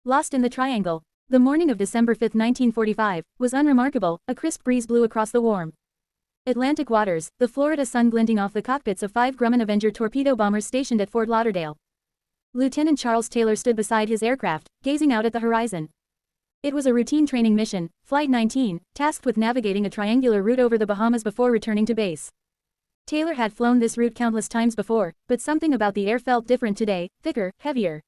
Lost in the Triangle. The morning of December 5, 1945, was unremarkable. A crisp breeze blew across the warm Atlantic waters, the Florida sun glinting off the cockpits of 5 Grumman Avenger torpedo bombers stationed at Fort Lauderdale. Lieutenant Charles Taylor stood beside his aircraft, gazing out at the horizon. It was a routine training mission, Flight 19, tasked with navigating a triangular route over the Bahamas before returning to base. Taylor had flown this route countless times before, but something about the air felt different today, thicker, heavier.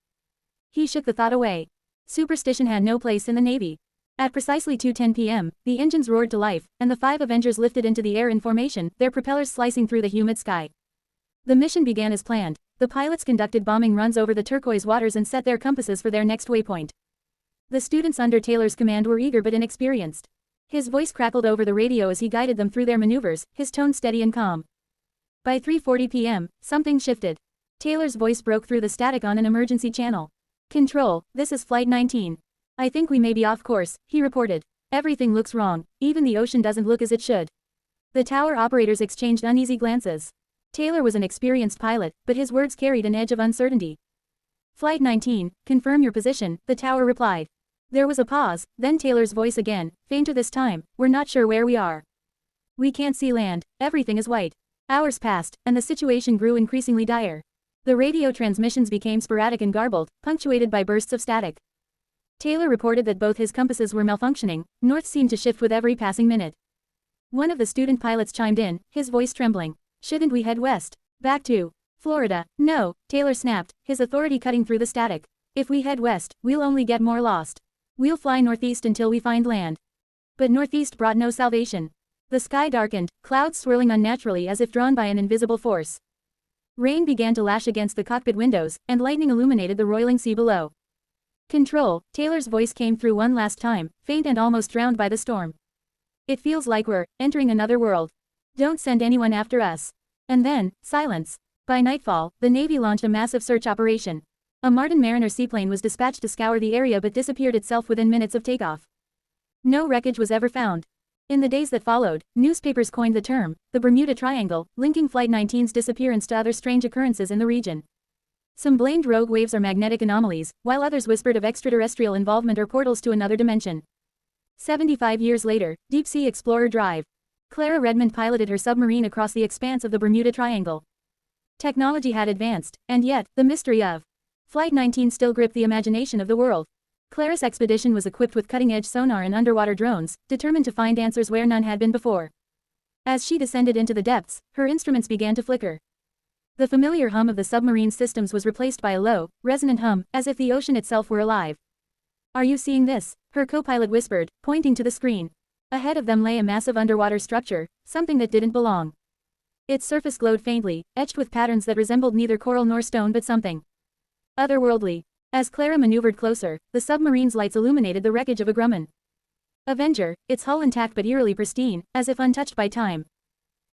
He shook the thought away. Superstition had no place in the Navy. At precisely 2:10 p.m., the engines roared to life, and the 5 Avengers lifted into the air in formation, their propellers slicing through the humid sky. The mission began as planned. The pilots conducted bombing runs over the turquoise waters and set their compasses for their next waypoint. The students under Taylor's command were eager but inexperienced. His voice crackled over the radio as he guided them through their maneuvers, his tone steady and calm. By 3:40 p.m., something shifted. Taylor's voice broke through the static on an emergency channel. "Control, this is Flight 19. I think we may be off course," he reported. "Everything looks wrong, even the ocean doesn't look as it should." The tower operators exchanged uneasy glances. Taylor was an experienced pilot, but his words carried an edge of uncertainty. "Flight 19, confirm your position," the tower replied. There was a pause, then Taylor's voice again, fainter this time, "We're not sure where we are. We can't see land, everything is white." Hours passed, and the situation grew increasingly dire. The radio transmissions became sporadic and garbled, punctuated by bursts of static. Taylor reported that both his compasses were malfunctioning. North seemed to shift with every passing minute. One of the student pilots chimed in, his voice trembling. "Shouldn't we head west? Back to Florida?" "No," Taylor snapped, his authority cutting through the static. "If we head west, we'll only get more lost. We'll fly northeast until we find land." But northeast brought no salvation. The sky darkened, clouds swirling unnaturally as if drawn by an invisible force. Rain began to lash against the cockpit windows, and lightning illuminated the roiling sea below. "Control," Taylor's voice came through one last time, faint and almost drowned by the storm. "It feels like we're entering another world. Don't send anyone after us." And then, silence. By nightfall, the Navy launched a massive search operation. A Martin Mariner seaplane was dispatched to scour the area but disappeared itself within minutes of takeoff. No wreckage was ever found. In the days that followed, newspapers coined the term, the Bermuda Triangle, linking Flight 19's disappearance to other strange occurrences in the region. Some blamed rogue waves or magnetic anomalies, while others whispered of extraterrestrial involvement or portals to another dimension. 75 years later, Deep-Sea Explorer Drive. Clara Redmond piloted her submarine across the expanse of the Bermuda Triangle. Technology had advanced, and yet, the mystery of Flight 19 still gripped the imagination of the world. Clara's expedition was equipped with cutting-edge sonar and underwater drones, determined to find answers where none had been before. As she descended into the depths, her instruments began to flicker. The familiar hum of the submarine's systems was replaced by a low, resonant hum, as if the ocean itself were alive. "Are you seeing this?" her co-pilot whispered, pointing to the screen. Ahead of them lay a massive underwater structure, something that didn't belong. Its surface glowed faintly, etched with patterns that resembled neither coral nor stone but something otherworldly. As Clara maneuvered closer, the submarine's lights illuminated the wreckage of a Grumman Avenger, its hull intact but eerily pristine, as if untouched by time.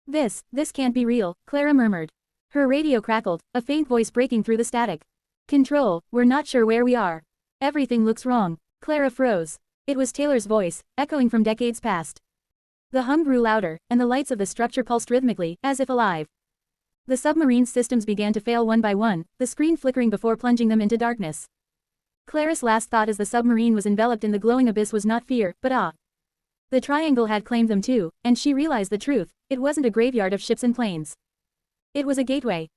This can't be real," Clara murmured. Her radio crackled, a faint voice breaking through the static. "Control, we're not sure where we are. Everything looks wrong." Clara froze. It was Taylor's voice, echoing from decades past. The hum grew louder, and the lights of the structure pulsed rhythmically, as if alive. The submarine's systems began to fail one by one, the screen flickering before plunging them into darkness. Clara's last thought as the submarine was enveloped in the glowing abyss was not fear, but awe. The triangle had claimed them too, and she realized the truth, it wasn't a graveyard of ships and planes. It was a gateway.